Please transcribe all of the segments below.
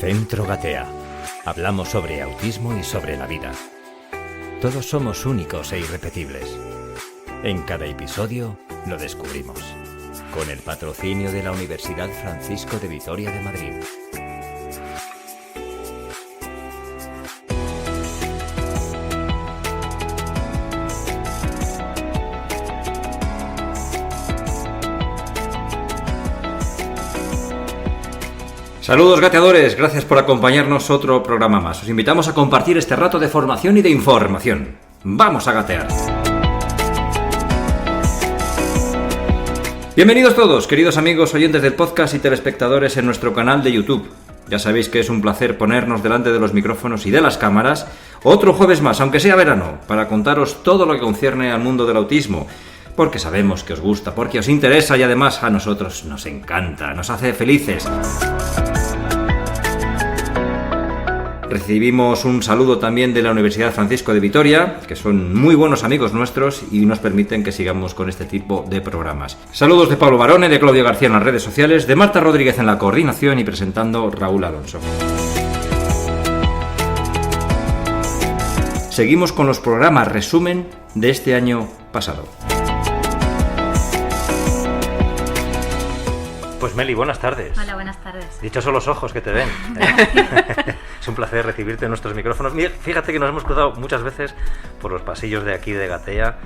Centro Gatea. Hablamos sobre autismo y sobre la vida. Todos somos únicos e irrepetibles. En cada episodio lo descubrimos. Con el patrocinio de la Universidad Francisco de Vitoria de Madrid. Saludos gateadores, gracias por acompañarnos otro programa más. Os invitamos a compartir este rato de formación y de información. ¡Vamos a gatear! Bienvenidos todos, queridos amigos oyentes del podcast y telespectadores en nuestro canal de YouTube. Ya sabéis que es un placer ponernos delante de los micrófonos y de las cámaras otro jueves más, aunque sea verano, para contaros todo lo que concierne al mundo del autismo. Porque sabemos que os gusta, porque os interesa y además a nosotros nos encanta, nos hace felices. Recibimos un saludo también de la Universidad Francisco de Vitoria, que son muy buenos amigos nuestros y nos permiten que sigamos con este tipo de programas. Saludos de Pablo Barone, de Claudio García en las redes sociales, de Marta Rodríguez en la coordinación y presentando Raúl Alonso. Seguimos con los programas resumen de este año pasado. Pues Meli, buenas tardes. Hola, buenas tardes. Dichosos los ojos que te ven, ¿eh? Es un placer recibirte en nuestros micrófonos. Mira, fíjate que nos hemos cruzado muchas veces por los pasillos de aquí de Gatea.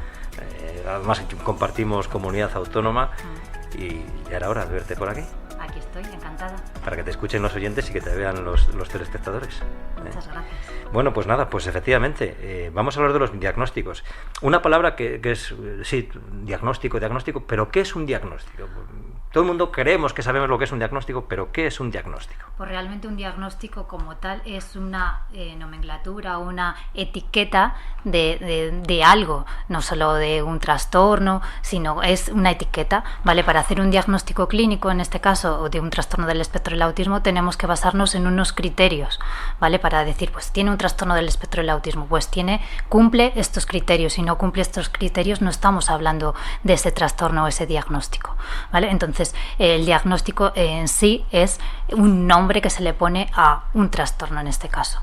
Además compartimos comunidad autónoma y ya era hora de verte por aquí. Aquí estoy, encantada. Para que te escuchen los oyentes y que te vean los telespectadores. Muchas gracias. Bueno, pues nada, pues efectivamente, vamos a hablar de los diagnósticos. Una palabra que es, sí, diagnóstico, pero ¿qué es un diagnóstico? Todo el mundo creemos que sabemos lo que es un diagnóstico, pero ¿qué es un diagnóstico? Pues realmente un diagnóstico como tal es una nomenclatura, una etiqueta de algo, no solo de un trastorno, sino es una etiqueta, ¿vale? Para hacer un diagnóstico clínico, en este caso, de un trastorno del espectro del autismo, tenemos que basarnos en unos criterios, ¿vale? Para decir, pues tiene un trastorno del espectro del autismo, pues cumple estos criterios. Si no cumple estos criterios, no estamos hablando de ese trastorno o ese diagnóstico, ¿vale? Entonces, el diagnóstico en sí es un nombre que se le pone a un trastorno en este caso.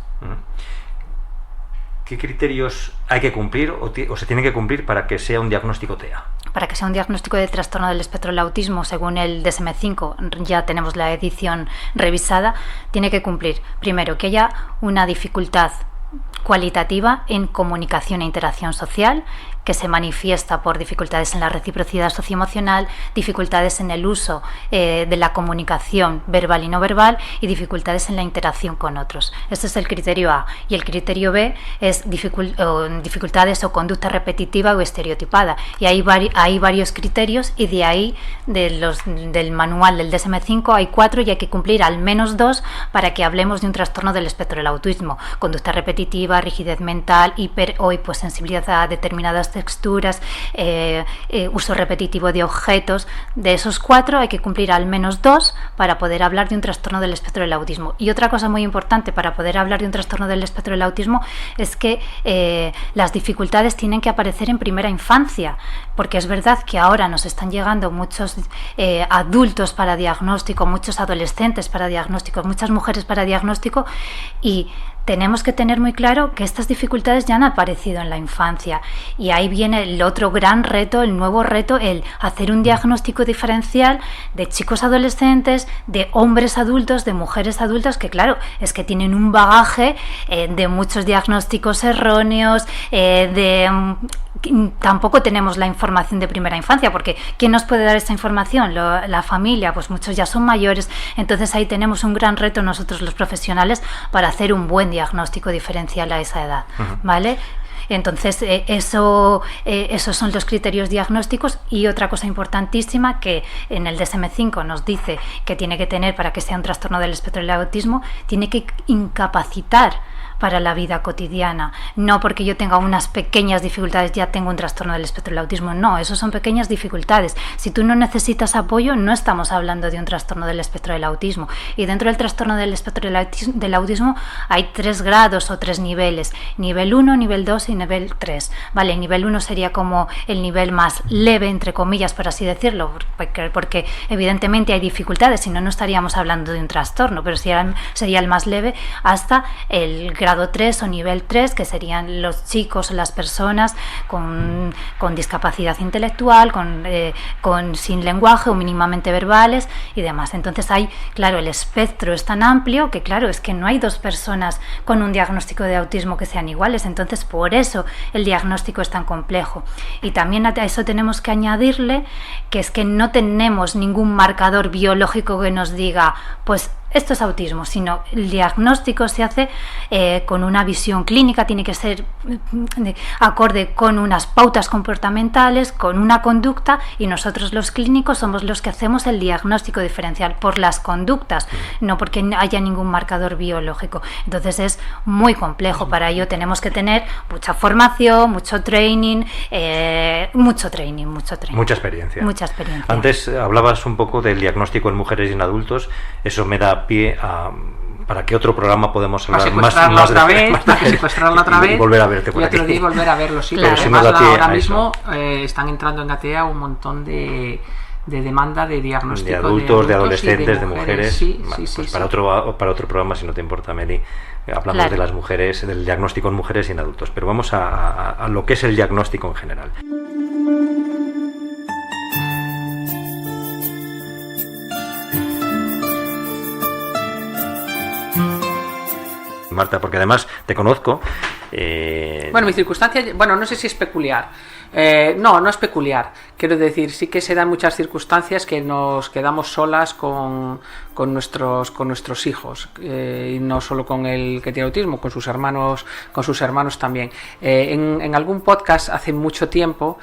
¿Qué criterios hay que cumplir o se tiene que cumplir para que sea un diagnóstico TEA? Para que sea un diagnóstico de trastorno del espectro del autismo, según el DSM-5, ya tenemos la edición revisada, tiene que cumplir, primero, que haya una dificultad cualitativa en comunicación e interacción social, que se manifiesta por dificultades en la reciprocidad socioemocional, dificultades en el uso de la comunicación verbal y no verbal y dificultades en la interacción con otros. Este es el criterio A. Y el criterio B es dificultades o conducta repetitiva o estereotipada. Y hay varios criterios y de ahí, del manual del DSM-5, hay 4 y hay que cumplir al menos 2 para que hablemos de un trastorno del espectro del autismo. Conducta repetitiva, rigidez mental, hiper o hiposensibilidad a determinadas texturas, uso repetitivo de objetos. De esos 4 hay que cumplir al menos 2 para poder hablar de un trastorno del espectro del autismo. Y otra cosa muy importante para poder hablar de un trastorno del espectro del autismo es que las dificultades tienen que aparecer en primera infancia, porque es verdad que ahora nos están llegando muchos adultos para diagnóstico, muchos adolescentes para diagnóstico, muchas mujeres para diagnóstico, y tenemos que tener muy claro que estas dificultades ya han aparecido en la infancia y ahí viene el otro gran reto, el nuevo reto, el hacer un diagnóstico diferencial de chicos adolescentes, de hombres adultos, de mujeres adultas, que claro, es que tienen un bagaje de muchos diagnósticos erróneos, tampoco tenemos la información de primera infancia, porque ¿quién nos puede dar esta información? La familia, pues muchos ya son mayores, entonces ahí tenemos un gran reto nosotros los profesionales para hacer un buen diagnóstico diferencial a esa edad, ¿vale? Entonces, esos son los criterios diagnósticos. Y otra cosa importantísima que en el DSM-5 nos dice que tiene que tener para que sea un trastorno del espectro del autismo, tiene que incapacitar para la vida cotidiana. No porque yo tenga unas pequeñas dificultades ya tengo un trastorno del espectro del autismo, no, eso son pequeñas dificultades. Si tú no necesitas apoyo, no estamos hablando de un trastorno del espectro del autismo. Y dentro del trastorno del espectro del autismo hay 3 grados o 3 niveles, nivel 1, nivel 2 y nivel 3. Vale, nivel 1 sería como el nivel más leve, entre comillas, por así decirlo, porque evidentemente hay dificultades, si no, no estaríamos hablando de un trastorno, pero sería el más leve, hasta el grado 3 o nivel 3, que serían los chicos o las personas con discapacidad intelectual, sin lenguaje o mínimamente verbales y demás. Entonces claro, el espectro es tan amplio que claro, es que no hay 2 personas con un diagnóstico de autismo que sean iguales, entonces por eso el diagnóstico es tan complejo. Y también a eso tenemos que añadirle que es que no tenemos ningún marcador biológico que nos diga, pues esto es autismo, sino el diagnóstico se hace con una visión clínica, tiene que ser acorde con unas pautas comportamentales, con una conducta, y nosotros los clínicos somos los que hacemos el diagnóstico diferencial por las conductas, no porque haya ningún marcador biológico. Entonces es muy complejo, para ello tenemos que tener mucha formación, mucho training, mucha experiencia. Antes hablabas un poco del diagnóstico en mujeres y en adultos, eso me da pie para que otro programa podemos hablar secuestrarla otra vez y volver a verte por aquí. Y otro día volver a verlo, sí. Claro. Además, ahora mismo están entrando en Gatea un montón de demanda de diagnóstico de adultos, de adolescentes, de mujeres. Sí. Para otro programa, si no te importa, Meli, hablamos de las mujeres, del diagnóstico en mujeres y en adultos, pero vamos a lo que es el diagnóstico en general. Marta, porque además te conozco. Bueno, mi circunstancia, no sé si es peculiar. No es peculiar. Quiero decir, sí que se dan muchas circunstancias que nos quedamos solas con nuestros hijos, y no solo con el que tiene autismo, con sus hermanos también. En algún podcast hace mucho tiempo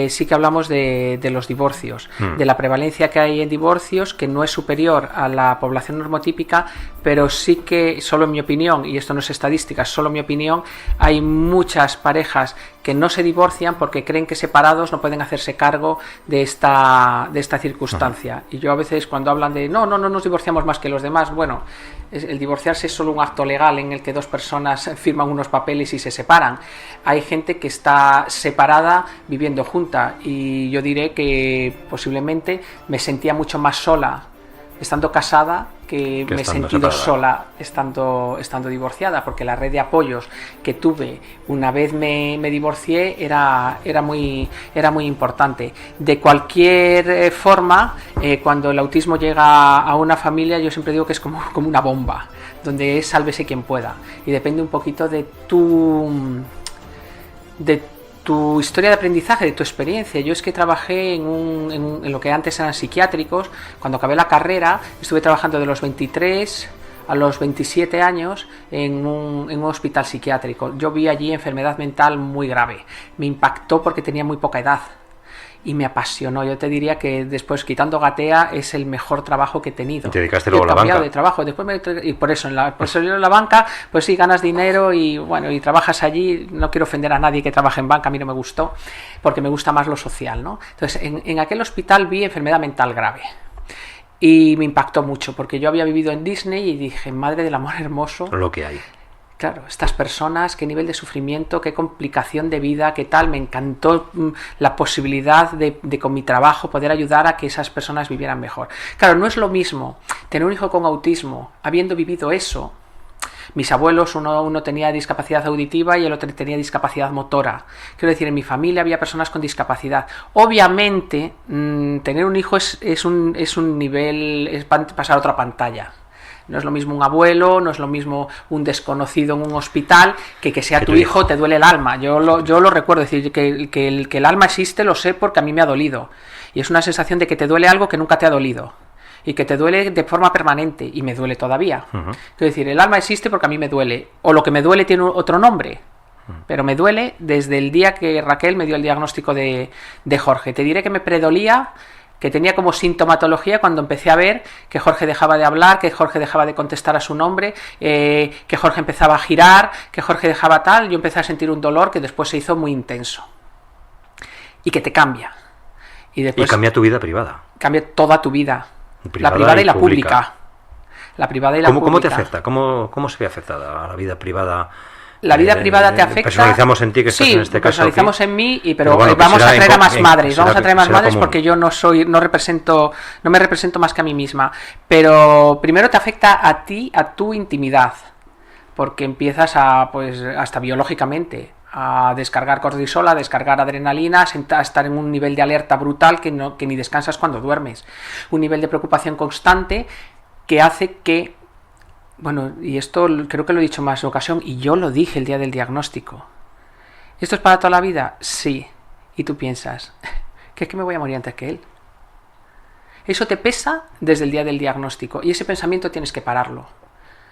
sí que hablamos de los divorcios, de la prevalencia que hay en divorcios, que no es superior a la población normotípica, pero sí que, solo en mi opinión, y esto no es estadística, solo en mi opinión, hay muchas parejas que no se divorcian porque creen que separados no pueden hacerse cargo de esta circunstancia. Y yo a veces, cuando hablan de no nos divorciamos más que los demás, bueno, el divorciarse es solo un acto legal en el que 2 personas firman unos papeles y se separan. Hay gente que está separada viviendo junta, y yo diré que posiblemente me sentía mucho más sola estando casada que me he sentido sola estando divorciada, porque la red de apoyos que tuve una vez me divorcié era muy importante. De cualquier forma, cuando el autismo llega a una familia, yo siempre digo que es como una bomba, donde es sálvese quien pueda, y depende un poquito de tu historia de aprendizaje, de tu experiencia. Yo es que trabajé en lo que antes eran psiquiátricos. Cuando acabé la carrera, estuve trabajando de los 23 a los 27 años en un hospital psiquiátrico. Yo vi allí enfermedad mental muy grave. Me impactó porque tenía muy poca edad y me apasionó. Yo te diría que después, quitando Gatea, es el mejor trabajo que he tenido. ¿Y te dedicaste luego a la banca? De trabajo. Y por eso en la banca, pues sí, ganas dinero y bueno, y trabajas allí. No quiero ofender a nadie que trabaje en banca, a mí no me gustó, porque me gusta más lo social, ¿no? Entonces, en aquel hospital vi enfermedad mental grave. Y me impactó mucho, porque yo había vivido en Disney y dije, madre del amor hermoso, lo que hay. Claro, estas personas, qué nivel de sufrimiento, qué complicación de vida, qué tal. Me encantó la posibilidad de con mi trabajo poder ayudar a que esas personas vivieran mejor. Claro, no es lo mismo tener un hijo con autismo, habiendo vivido eso. Mis abuelos, uno tenía discapacidad auditiva y el otro tenía discapacidad motora. Quiero decir, en mi familia había personas con discapacidad. Obviamente, tener un hijo es un nivel, es pasar a otra pantalla. No es lo mismo un abuelo, no es lo mismo un desconocido en un hospital, que sea tu hijo, te duele el alma. Yo lo recuerdo, es decir, que el alma existe, lo sé porque a mí me ha dolido. Y es una sensación de que te duele algo que nunca te ha dolido. Y que te duele de forma permanente, y me duele todavía. Quiero decir, el alma existe porque a mí me duele. O lo que me duele tiene otro nombre. Pero me duele desde el día que Raquel me dio el diagnóstico de Jorge. Te diré que me predolía que tenía como sintomatología cuando empecé a ver que Jorge dejaba de hablar, que Jorge dejaba de contestar a su nombre, que Jorge empezaba a girar, que Jorge dejaba tal. Yo empecé a sentir un dolor que después se hizo muy intenso y que te cambia. Y después cambia tu vida privada. Cambia toda tu vida, la privada y la pública. La privada y la pública. ¿Cómo te afecta? ¿Cómo se ve afectada la vida privada? La vida privada te afecta. Personalizamos en ti, que estás en este caso. Personalizamos en mí, pero bueno, vamos a traer a más madres. Vamos a traer más madres porque yo no me represento más que a mí misma. Pero primero te afecta a ti, a tu intimidad, porque empiezas hasta biológicamente, a descargar cortisol, a descargar adrenalina, a estar en un nivel de alerta brutal que ni descansas cuando duermes. Un nivel de preocupación constante que hace que, bueno, y esto creo que lo he dicho más en ocasión, y yo lo dije el día del diagnóstico. ¿Esto es para toda la vida? Sí. Y tú piensas, que es que me voy a morir antes que él. Eso te pesa desde el día del diagnóstico, y ese pensamiento tienes que pararlo.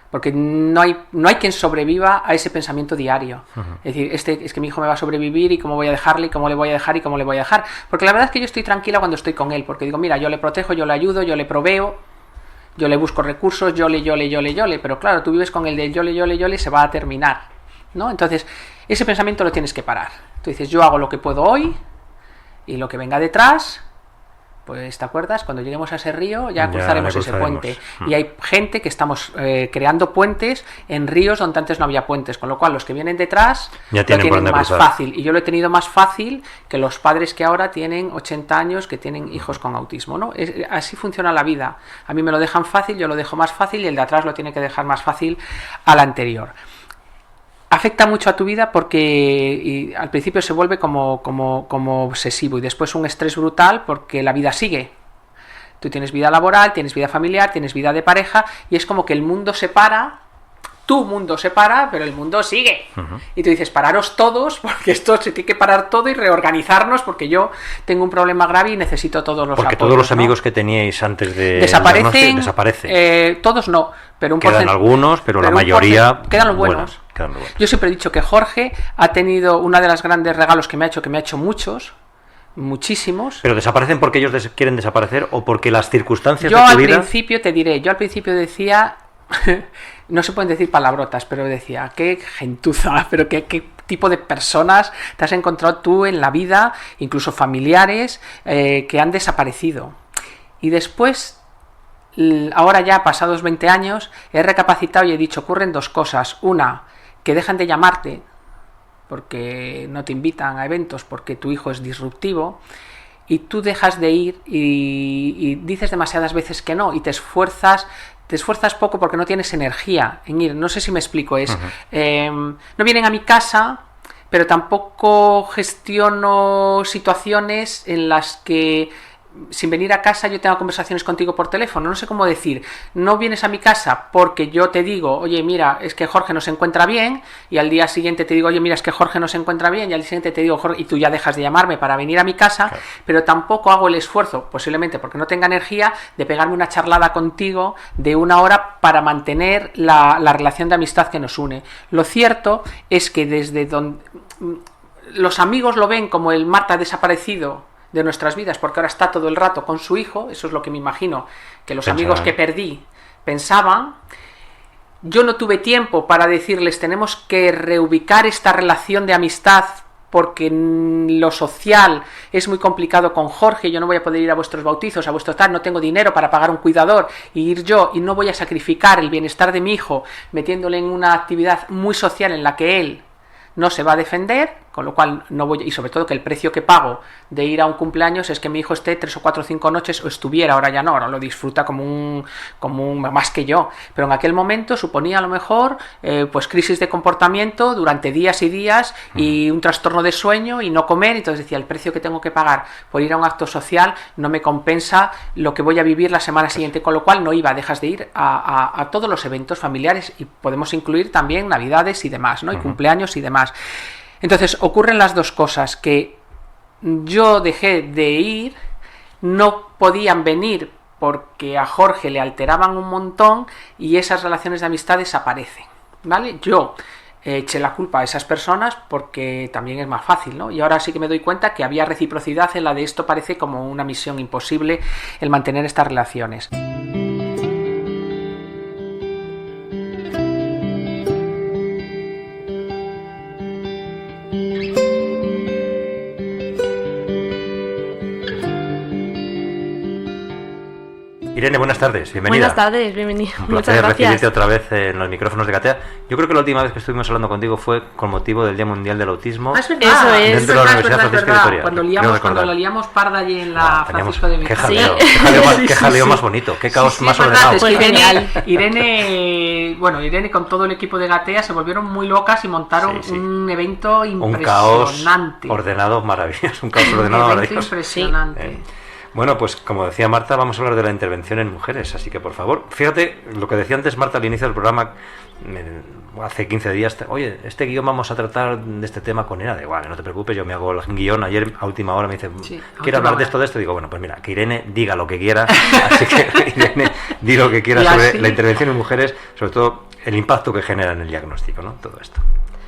Porque no hay quien sobreviva a ese pensamiento diario. Es decir, es que mi hijo me va a sobrevivir, y cómo voy a dejarle, y cómo le voy a dejar, y cómo le voy a dejar. Porque la verdad es que yo estoy tranquila cuando estoy con él, porque digo, mira, yo le protejo, yo le ayudo, yo le proveo, yo le busco recursos, yo le, pero claro, tú vives con el de yo le, se va a terminar, ¿no? Entonces, ese pensamiento lo tienes que parar. Tú dices, yo hago lo que puedo hoy, y lo que venga detrás, pues, ¿te acuerdas? Cuando lleguemos a ese río ya cruzaremos ese puente. Y hay gente que estamos creando puentes en ríos donde antes no había puentes, con lo cual los que vienen detrás ya lo tienen más fácil. Y yo lo he tenido más fácil que los padres que ahora tienen 80 años, que tienen hijos con autismo, ¿no? Así funciona la vida. A mí me lo dejan fácil, yo lo dejo más fácil, y el de atrás lo tiene que dejar más fácil al anterior. Afecta mucho a tu vida porque al principio se vuelve como obsesivo, y después un estrés brutal porque la vida sigue. Tú tienes vida laboral, tienes vida familiar, tienes vida de pareja, y es como que el mundo se para, tu mundo se para, pero el mundo sigue. Y tú dices, pararos todos, porque esto se tiene que parar todo y reorganizarnos, porque yo tengo un problema grave y necesito todos los porque apoyos, todos los ¿no? amigos que teníais antes de desaparecen. Todos no, pero quedan algunos, pero la mayoría quedan los buenos. Yo siempre he dicho que Jorge ha tenido una de las grandes regalos que me ha hecho muchísimos. ¿Pero desaparecen porque ellos quieren desaparecer o porque las circunstancias de tu vida? Yo al principio decía, no se pueden decir palabrotas, pero decía, qué gentuza, pero qué tipo de personas te has encontrado tú en la vida, incluso familiares, que han desaparecido. Y después, ahora ya pasados 20 años, he recapacitado y he dicho, ocurren dos cosas. Una, que dejan de llamarte porque no te invitan a eventos porque tu hijo es disruptivo, y tú dejas de ir y dices demasiadas veces que no, y te esfuerzas poco porque no tienes energía en ir. No sé si me explico. No vienen a mi casa, pero tampoco gestiono situaciones en las que sin venir a casa yo tengo conversaciones contigo por teléfono. No sé cómo decir, no vienes a mi casa porque yo te digo, oye, mira, es que Jorge no se encuentra bien, y al día siguiente te digo, oye, mira, es que Jorge no se encuentra bien, y al día siguiente te digo, Jorge, y tú ya dejas de llamarme para venir a mi casa. Claro. Pero tampoco hago el esfuerzo, posiblemente porque no tenga energía, de pegarme una charlada contigo de 1 hora para mantener la relación de amistad que nos une. Lo cierto es que desde donde los amigos lo ven como el Marta desaparecido de nuestras vidas, porque ahora está todo el rato con su hijo, eso es lo que me imagino que los amigos que perdí pensaban. Yo no tuve tiempo para decirles, tenemos que reubicar esta relación de amistad porque lo social es muy complicado con Jorge, yo no voy a poder ir a vuestros bautizos, a vuestros tal, no tengo dinero para pagar un cuidador y ir yo, y no voy a sacrificar el bienestar de mi hijo metiéndole en una actividad muy social en la que él no se va a defender, con lo cual no voy, y sobre todo que el precio que pago de ir a un cumpleaños es que mi hijo esté 3 o 4 o 5 noches, o estuviera, ahora ya no, ahora lo disfruta como un más que yo, pero en aquel momento suponía a lo mejor pues crisis de comportamiento durante días y días, y un trastorno de sueño y no comer. Entonces decía, el precio que tengo que pagar por ir a un acto social no me compensa lo que voy a vivir la semana siguiente, con lo cual no iba. Dejas de ir a todos los eventos familiares, y podemos incluir también navidades y demás, ¿no? Y cumpleaños y demás. Entonces ocurren las dos cosas, que yo dejé de ir, no podían venir porque a Jorge le alteraban un montón, y esas relaciones de amistad desaparecen, ¿vale? Yo eché la culpa a esas personas porque también es más fácil, ¿no? Y ahora sí que me doy cuenta que había reciprocidad en la de esto parece como una misión imposible el mantener estas relaciones. Irene, buenas tardes, bienvenida. Buenas tardes, bienvenida. Un placer recibirte otra vez en los micrófonos de Gatea. Yo creo que la última vez que estuvimos hablando contigo fue con motivo del Día Mundial del Autismo. Es verdad, eso es. Dentro de la Universidad Francisco de Vitoria. Cuando la liamos parda allí en la Francisco de Vitoria. Qué jaleo más bonito, qué caos más ordenado. ordenado. Pues Irene con todo el equipo de Gatea se volvieron muy locas y montaron un evento impresionante. Un caos ordenado maravilloso, un caos ordenado maravilloso. Impresionante. Bueno, pues como decía Marta, vamos a hablar de la intervención en mujeres, así que por favor, fíjate lo que decía antes Marta al inicio del programa, hace 15 días, oye, este guión vamos a tratar de este tema con Irene, igual, no te preocupes, yo me hago el guión, ayer a última hora me dice, ¿quiere hablar de esto? Digo, bueno, pues mira, que Irene diga lo que quiera, así que Irene, di lo que quiera sobre la intervención en mujeres, sobre todo el impacto que genera en el diagnóstico, ¿no? Todo esto.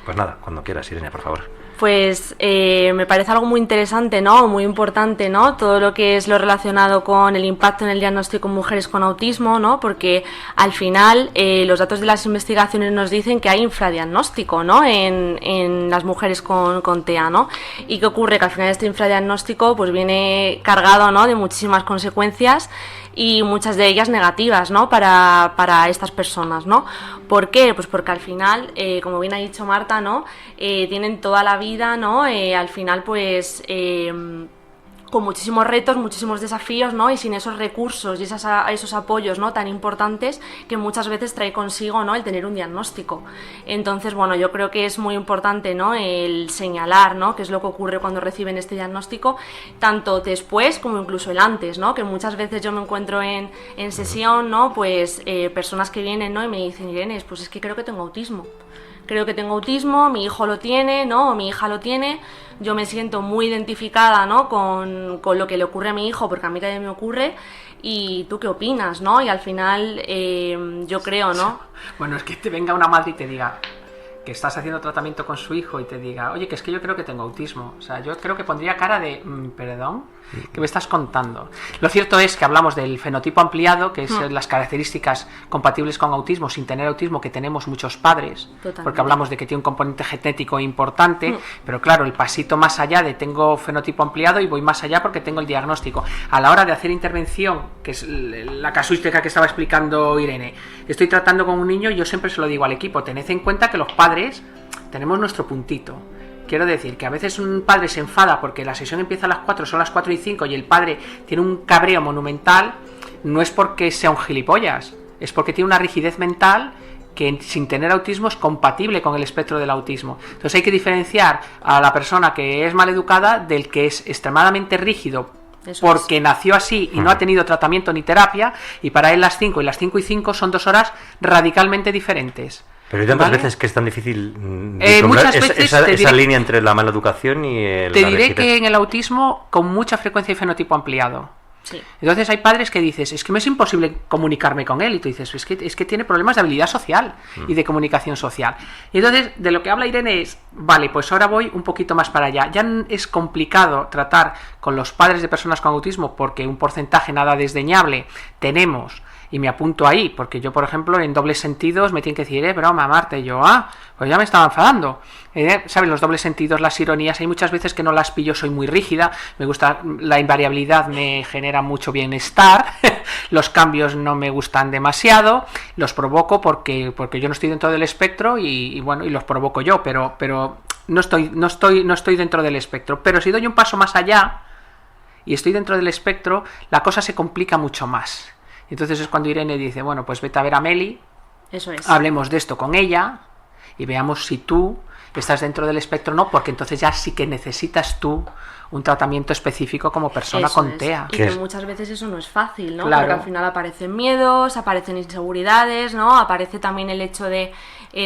Pues nada, cuando quieras, Irene, por favor. Pues me parece algo muy interesante, ¿no? Muy importante, ¿no? Todo lo que es lo relacionado con el impacto en el diagnóstico en mujeres con autismo, ¿no? Porque al final los datos de las investigaciones nos dicen que hay infradiagnóstico, ¿no? En las mujeres con TEA, ¿no? ¿Y qué ocurre? Que al final este infradiagnóstico pues viene cargado, ¿no? De muchísimas consecuencias y muchas de ellas negativas, ¿no? Para estas personas, ¿no? ¿Por qué? Pues porque al final, como bien ha dicho Marta, ¿no? Tienen toda la vida, ¿no? Al final, pues con muchísimos retos, muchísimos desafíos, ¿no? Y sin esos recursos y esos apoyos, ¿no? Tan importantes que muchas veces trae consigo, ¿no? El tener un diagnóstico. Entonces, bueno, yo creo que es muy importante, ¿no? El señalar, ¿no? Qué es lo que ocurre cuando reciben este diagnóstico, tanto después como incluso el antes, ¿no? Que muchas veces yo me encuentro en sesión, ¿no? Pues personas que vienen, ¿no? Y me dicen, Irene, pues es que creo que tengo autismo. Creo que tengo autismo, mi hijo lo tiene, ¿no? O mi hija lo tiene. Yo me siento muy identificada, ¿no? Con lo que le ocurre a mi hijo, porque a mí también me ocurre. ¿Y tú qué opinas, no? Y al final yo creo, ¿no? Bueno, es que te venga una madre y te diga que estás haciendo tratamiento con su hijo y te diga, oye, que es que yo creo que tengo autismo. O sea, yo creo que pondría cara de, perdón, ¿qué me estás contando? Lo cierto es que hablamos del fenotipo ampliado, que es las características compatibles con autismo, sin tener autismo, que tenemos muchos padres. Totalmente. Porque hablamos de que tiene un componente genético importante, pero claro, el pasito más allá de tengo fenotipo ampliado y voy más allá porque tengo el diagnóstico. A la hora de hacer intervención, que es la casuística que estaba explicando Irene, estoy tratando con un niño y yo siempre se lo digo al equipo, tened en cuenta que los padres tenemos nuestro puntito. Quiero decir que a veces un padre se enfada porque la sesión empieza a las 4, son las 4:05 y el padre tiene un cabreo monumental, no es porque sea un gilipollas, es porque tiene una rigidez mental que sin tener autismo es compatible con el espectro del autismo. Entonces hay que diferenciar a la persona que es maleducada del que es extremadamente rígido porque nació así y no ha tenido tratamiento ni terapia, y para él las 5 y las 5:05 son 2 horas radicalmente diferentes. Pero hay tantas veces que es tan difícil muchas veces esa línea entre la mala educación y el... Te diré que en el autismo con mucha frecuencia hay fenotipo ampliado. Sí. Entonces hay padres que dices, es que me es imposible comunicarme con él, y tú dices, es que tiene problemas de habilidad social y de comunicación social. Y entonces de lo que habla Irene es, vale, pues ahora voy un poquito más para allá. Ya es complicado tratar con los padres de personas con autismo porque un porcentaje nada desdeñable tenemos, y me apunto ahí, porque yo, por ejemplo, en dobles sentidos me tienen que decir, broma, Marta, y yo, pues ya me estaba enfadando. ¿Sabes? Los dobles sentidos, las ironías, hay muchas veces que no las pillo, soy muy rígida, me gusta, la invariabilidad me genera mucho bienestar, los cambios no me gustan demasiado, los provoco porque yo no estoy dentro del espectro y bueno, y los provoco yo, pero no estoy dentro del espectro. Pero si doy un paso más allá y estoy dentro del espectro, la cosa se complica mucho más. Entonces es cuando Irene dice, bueno, pues vete a ver a Meli, eso es, hablemos de esto con ella y veamos si tú estás dentro del espectro no, porque entonces ya sí que necesitas tú un tratamiento específico como persona Eso con es. TEA. Y que muchas veces eso no es fácil, ¿no? Claro. Porque al final aparecen miedos, aparecen inseguridades, ¿no? Aparece también el hecho de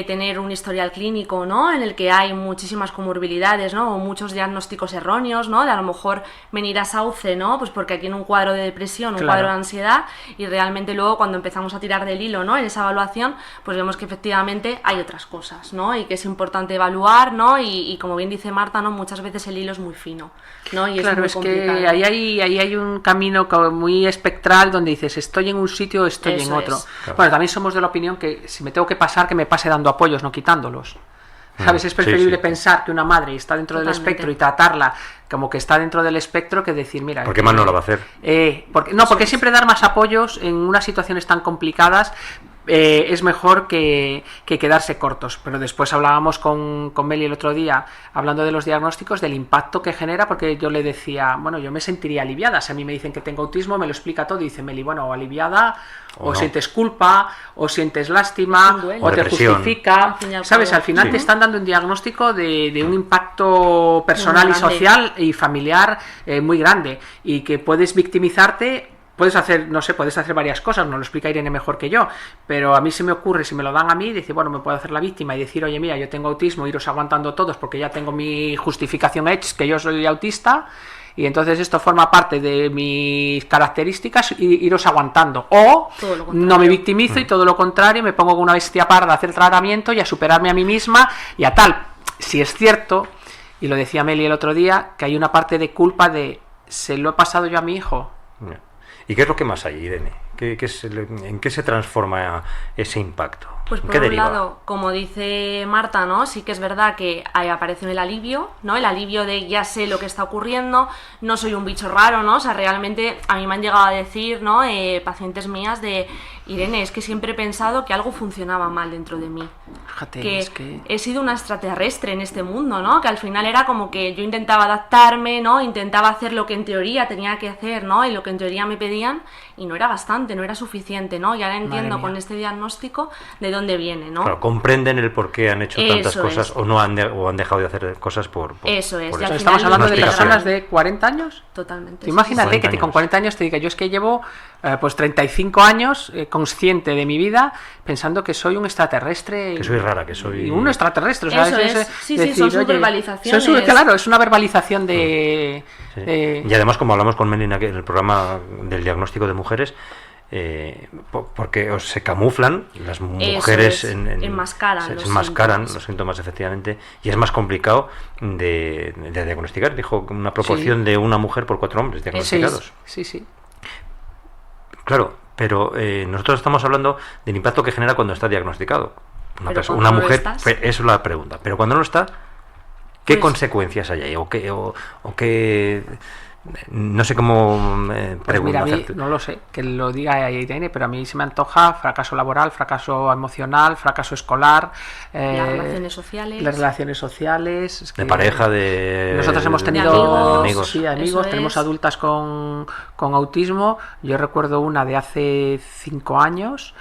tener un historial clínico, ¿no? En el que hay muchísimas comorbilidades, ¿no? O muchos diagnósticos erróneos, ¿no? De a lo mejor venir a Sauce, ¿no? Pues porque aquí en un cuadro de depresión, un Claro. cuadro de ansiedad, y realmente luego cuando empezamos a tirar del hilo, ¿no? En esa evaluación, pues vemos que efectivamente hay otras cosas, ¿no? Y que es importante evaluar, ¿no? Y como bien dice Marta, ¿no? Muchas veces el hilo es muy fino, ¿no? Y Claro, es es muy que complicado. ahí hay un camino como muy espectral donde dices, estoy en un sitio o estoy Eso en otro. es. Claro. Bueno, también somos de la opinión que si me tengo que pasar, que me pase dando apoyos, no quitándolos. ¿Sabes? Es preferible sí. pensar que una madre está dentro del Totalmente. espectro y tratarla como que está dentro del espectro que decir, mira... ¿Por qué más no lo va a hacer? Porque siempre dar más apoyos en unas situaciones tan complicadas es mejor que quedarse cortos. Pero después hablábamos con Meli el otro día, hablando de los diagnósticos, del impacto que genera, porque yo le decía, bueno, yo me sentiría aliviada. Si a mí me dicen que tengo autismo, me lo explica todo y dice Meli, bueno, aliviada, o no. sientes culpa, o sientes Es lástima, un duelo. o O te depresión. justifica. Al fin y al ¿Sabes? cabo. Al final Sí. te están dando un diagnóstico de un impacto personal Muy y grande. social y familiar muy grande, y que puedes victimizarte. Puedes hacer, no sé, puedes hacer varias cosas, nos lo explica Irene mejor que yo, pero a mí se me ocurre, si me lo dan a mí, decir, bueno, me puedo hacer la víctima y decir, oye, mira, yo tengo autismo, iros aguantando todos porque ya tengo mi justificación hecha, que yo soy autista, y entonces esto forma parte de mis características, y iros aguantando. O Todo lo contrario. no me victimizo y todo lo contrario, me pongo con una bestia parda a hacer tratamiento y a superarme a mí misma y a tal. Si es cierto, y lo decía Meli el otro día, que hay una parte de culpa de, ¿se lo he pasado yo a mi hijo? ¿Y qué es lo que más hay, Irene? ¿En qué se transforma ese impacto? Pues ¿En por qué un deriva? lado, como dice Marta, ¿no? Sí que es verdad que ahí aparece el alivio, ¿no? El alivio de ya sé lo que está ocurriendo, no soy un bicho raro, ¿no? O sea, realmente a mí me han llegado a decir, ¿no? Pacientes mías de, Irene, es que siempre he pensado que algo funcionaba mal dentro de mí. Fíjate, Que es que... he sido una extraterrestre en este mundo, ¿no? Que al final era como que yo intentaba adaptarme, ¿no? Intentaba hacer lo que en teoría tenía que hacer, ¿no? Y lo que en teoría me pedían, y no era bastante, no era suficiente, ¿no? Y ahora entiendo mía. con este diagnóstico de dónde viene, ¿no? Claro, comprenden el por qué han hecho tantas Eso cosas es. o han dejado de hacer cosas por Eso es, por y al eso. Estamos final hablando de una personas explicación. de 40 años. Totalmente. Tú imagínate 40 que con años. 40 años te diga, yo es que llevo pues 35 años consciente de mi vida pensando que soy un extraterrestre. Que soy rara, que soy... Y un extraterrestre. O sea, Eso es. Sí, son oye, subverbalizaciones. claro, es una verbalización de... Sí. de- Y además, como hablamos con Melina en el programa del diagnóstico de mujeres, porque se camuflan las mujeres, es, enmascaran se los enmascaran síntomas. los síntomas, efectivamente, y es más complicado de diagnosticar. Dijo que una proporción Sí. de una mujer por 4 hombres sí, diagnosticados. sí. Claro, pero nosotros estamos hablando del impacto que genera cuando está diagnosticado. Pero Una cuando no lo mujer, estás. eso es la pregunta. Pero cuando no está, ¿qué Pues- consecuencias hay ahí? ¿O qué? No sé cómo Pues mira, a mí, hacerte. no lo sé, que lo diga Irene, pero a mí se me antoja fracaso laboral, fracaso emocional, fracaso escolar, Las relaciones sociales. las relaciones sociales, es De que pareja, de... nosotros hemos De tenido amigos. sí, amigos, Eso tenemos es. adultas con autismo. Yo recuerdo una de hace 5 años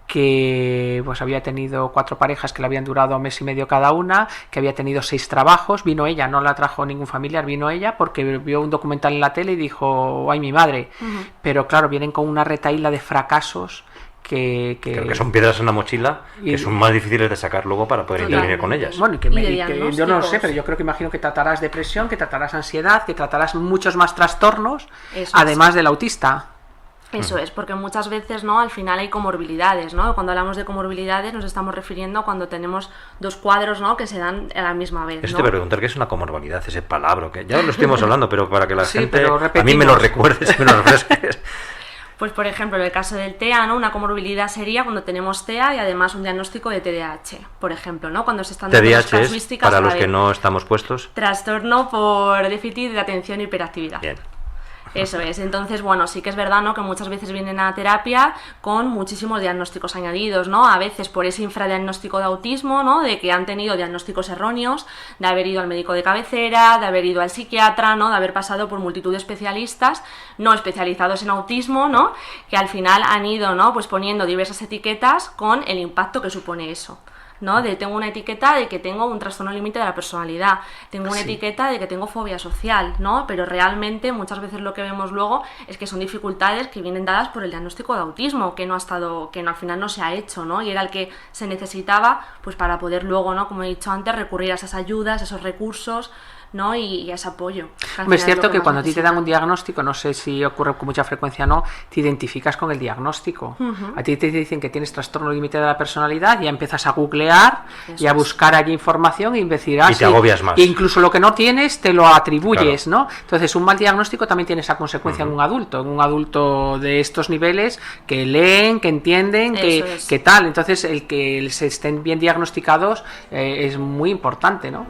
que pues había tenido 4 parejas que le habían durado mes y medio cada una, que había tenido 6 trabajos. Vino ella, no la trajo ningún familiar, vino ella porque vio un documental en la tele y dijo, ay, mi madre. Ujú. Pero claro, vienen con una retahíla de fracasos que Creo que son piedras en la mochila Y- que son más difíciles de sacar luego para poder Totalmente. intervenir con ellas. Bueno, y que, Y de que yo no lo sé, diagnósticos. pero yo creo que imagino que tratarás depresión, que tratarás ansiedad, que tratarás muchos más trastornos, Eso además del autista. Eso es, porque muchas veces, ¿no? Al final hay comorbilidades, ¿no? Cuando hablamos de comorbilidades nos estamos refiriendo a cuando tenemos 2 cuadros, ¿no? Que se dan a la misma vez, Eso ¿no? te voy a preguntar, ¿qué es una comorbilidad? Ese palabra, que ya lo estuvimos hablando, pero para que la Sí, gente pero a mí me lo repetimos. recuerdes, me lo refresques. Pues por ejemplo, en el caso del TEA, ¿no? Una comorbilidad sería cuando tenemos TEA y además un diagnóstico de TDAH, por ejemplo, ¿no? Cuando se están dando las TDAH es, casuísticas para los ver, que no estamos puestos, trastorno por déficit de atención y hiperactividad. bien. Eso es. Entonces, bueno, sí que es verdad, ¿no?, que muchas veces vienen a terapia con muchísimos diagnósticos añadidos, ¿no? A veces por ese infradiagnóstico de autismo, ¿no?, de que han tenido diagnósticos erróneos, de haber ido al médico de cabecera, de haber ido al psiquiatra, ¿no?, de haber pasado por multitud de especialistas no especializados en autismo, ¿no?, que al final han ido, ¿no?, pues poniendo diversas etiquetas con el impacto que supone eso, ¿no? De tengo una etiqueta de que tengo un trastorno límite de la personalidad, tengo una etiqueta de que tengo fobia social, ¿no? Pero realmente muchas veces lo que vemos luego es que son dificultades que vienen dadas por el diagnóstico de autismo, que no al final no se ha hecho, ¿no? Y era el que se necesitaba, pues para poder luego, ¿no?, como he dicho antes, recurrir a esas ayudas, a esos recursos, ¿no?, y a ese apoyo. Es cierto que cuando a ti te dan un diagnóstico, no sé si ocurre con mucha frecuencia o no, te identificas con el diagnóstico. A ti te dicen que tienes trastorno límite de la personalidad, ya empiezas a googlear y a buscar allí información y decir, y te agobias más. E incluso lo que no tienes te lo atribuyes, claro, ¿no? Entonces un mal diagnóstico también tiene esa consecuencia en un adulto de estos niveles, que leen, que entienden, que tal. Entonces el que se estén bien diagnosticados es muy importante, ¿no?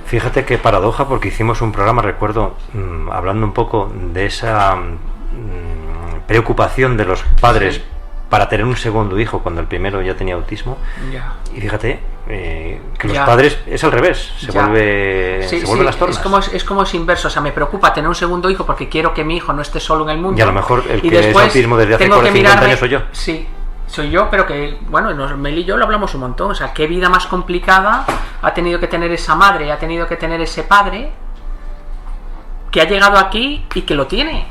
Fíjate qué paradoja, porque hicimos un programa, recuerdo, hablando un poco de esa preocupación de los padres para tener un segundo hijo cuando el primero ya tenía autismo. Y fíjate que los padres es al revés, se vuelve las tornas. Es como es inverso, o sea, me preocupa tener un segundo hijo porque quiero que mi hijo no esté solo en el mundo. Y a lo mejor el que es autismo desde hace 50 años soy yo. Sí. Soy yo, pero que, bueno, Mel y yo lo hablamos un montón, o sea, qué vida más complicada ha tenido que tener esa madre, ha tenido que tener ese padre que ha llegado aquí y que lo tiene.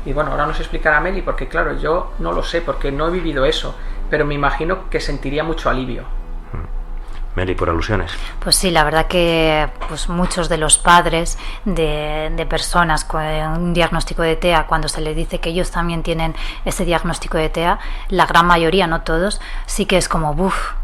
Y bueno, ahora nos explicará Meli, porque claro, yo no lo sé, porque no he vivido eso, pero me imagino que sentiría mucho alivio. Meli, por alusiones. Pues sí, la verdad que pues muchos de los padres de personas con un diagnóstico de TEA, cuando se les dice que ellos también tienen ese diagnóstico de TEA, la gran mayoría, no todos, sí que es como,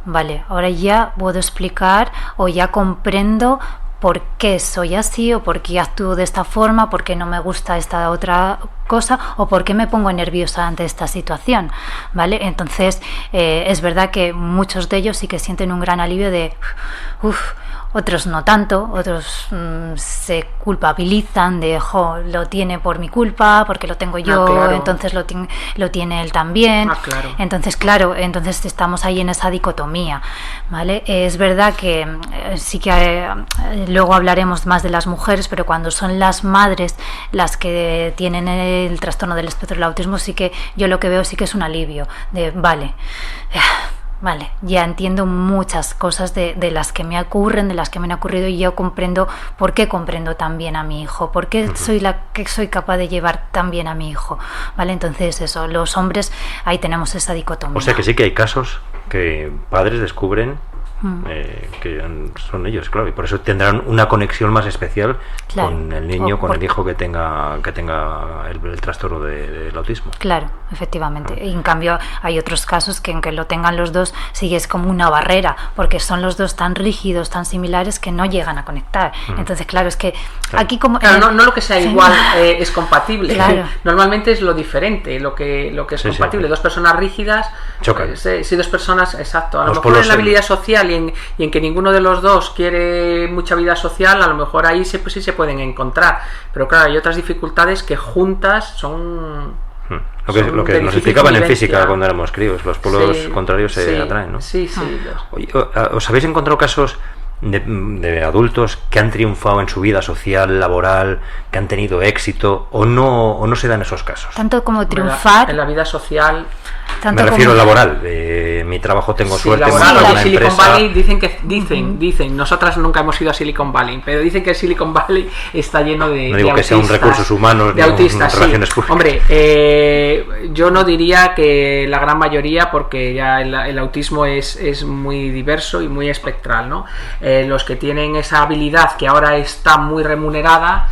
vale, ahora ya puedo explicar o ya comprendo por qué soy así, o por qué actúo de esta forma, por qué no me gusta esta otra cosa, o por qué me pongo nerviosa ante esta situación, ¿vale? Entonces es verdad que muchos de ellos sí que sienten un gran alivio de otros no tanto, otros se culpabilizan de lo tiene por mi culpa, porque lo tengo yo, claro, entonces lo tiene él también. Claro. Entonces estamos ahí en esa dicotomía, ¿vale? Es verdad que sí que luego hablaremos más de las mujeres, pero cuando son las madres las que tienen el trastorno del espectro del autismo, sí que yo lo que veo sí que es un alivio de vale, ya entiendo muchas cosas de las que me ocurren, de las que me han ocurrido, y yo comprendo por qué comprendo tan bien a mi hijo, por qué soy capaz de llevar tan bien a mi hijo, ¿vale? Entonces eso, los hombres, ahí tenemos esa dicotomía. O sea que sí que hay casos que padres descubren que son ellos, claro, y por eso tendrán una conexión más especial, claro, con el niño, con el hijo que tenga el trastorno del autismo. Claro, efectivamente. Y en cambio hay otros casos que aunque lo tengan los dos, sí es como una barrera, porque son los dos tan rígidos, tan similares, que no llegan a conectar. Entonces, claro, es que aquí como... Claro, no lo que sea igual es compatible. Claro. Normalmente es lo diferente, lo que es compatible. Dos personas rígidas, chocan. Si dos personas, exacto. A lo mejor en la habilidad social y en que ninguno de los dos quiere mucha vida social, a lo mejor ahí sí se pueden encontrar, pero claro, hay otras dificultades que juntas son lo que nos explicaban en física cuando éramos críos, los polos contrarios se atraen, ¿no? Sí. Oye, ¿os habéis encontrado casos de adultos que han triunfado en su vida social, laboral, que han tenido éxito, o no se dan esos casos? Tanto como triunfar en la vida social. Me refiero al laboral, mi trabajo tengo suerte, laboral, una Silicon empresa. Valley dicen, nosotras nunca hemos ido a Silicon Valley, pero dicen que Silicon Valley está lleno de no digo que sea un recursos humanos, de autistas, relaciones públicas. Hombre, yo no diría que la gran mayoría, porque ya el autismo es muy diverso y muy espectral, ¿no? Los que tienen esa habilidad que ahora está muy remunerada,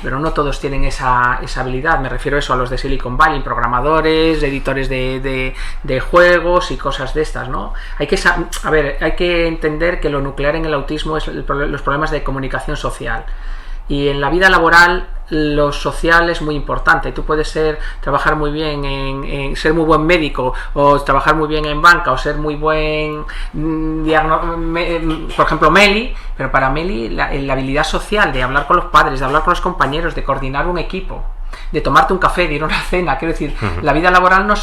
pero no todos tienen esa habilidad. Me refiero a eso, a los de Silicon Valley, programadores, editores de juegos y cosas de estas, ¿no? Hay que entender que lo nuclear en el autismo es los problemas de comunicación social. Y en la vida laboral lo social es muy importante. Tú puedes trabajar muy bien en ser muy buen médico, o trabajar muy bien en banca, o ser muy buen por ejemplo Meli, pero para Meli la habilidad social de hablar con los padres, de hablar con los compañeros, de coordinar un equipo, de tomarte un café, de ir a una cena, quiero decir, la vida laboral no es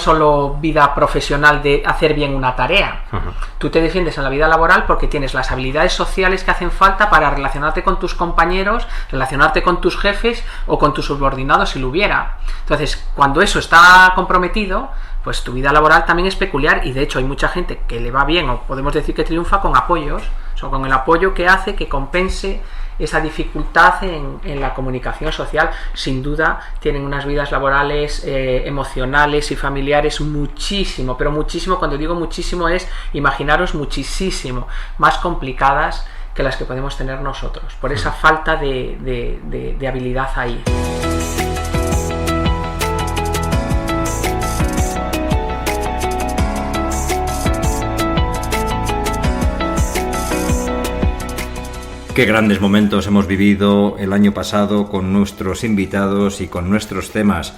solo vida profesional de hacer bien una tarea. Tú te defiendes en la vida laboral porque tienes las habilidades sociales que hacen falta para relacionarte con tus compañeros, relacionarte con tus jefes o con tus subordinados si lo hubiera. Entonces, cuando eso está comprometido, pues tu vida laboral también es peculiar, y de hecho hay mucha gente que le va bien, o podemos decir que triunfa con apoyos, o sea, con el apoyo que hace que compense esa dificultad en la comunicación social. Sin duda tienen unas vidas laborales, emocionales y familiares muchísimo, pero muchísimo, cuando digo muchísimo es, imaginaros, muchísimo más complicadas que las que podemos tener nosotros, por esa falta de habilidad ahí. Qué grandes momentos hemos vivido el año pasado con nuestros invitados y con nuestros temas.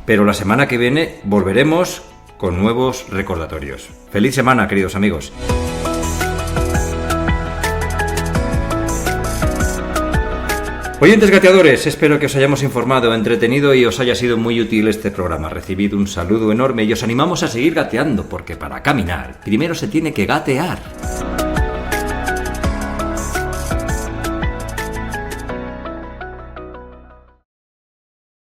Pero la semana que viene volveremos con nuevos recordatorios. ¡Feliz semana, queridos amigos! Oyentes gateadores, espero que os hayamos informado, entretenido y os haya sido muy útil este programa. Recibid un saludo enorme y os animamos a seguir gateando, porque para caminar primero se tiene que gatear.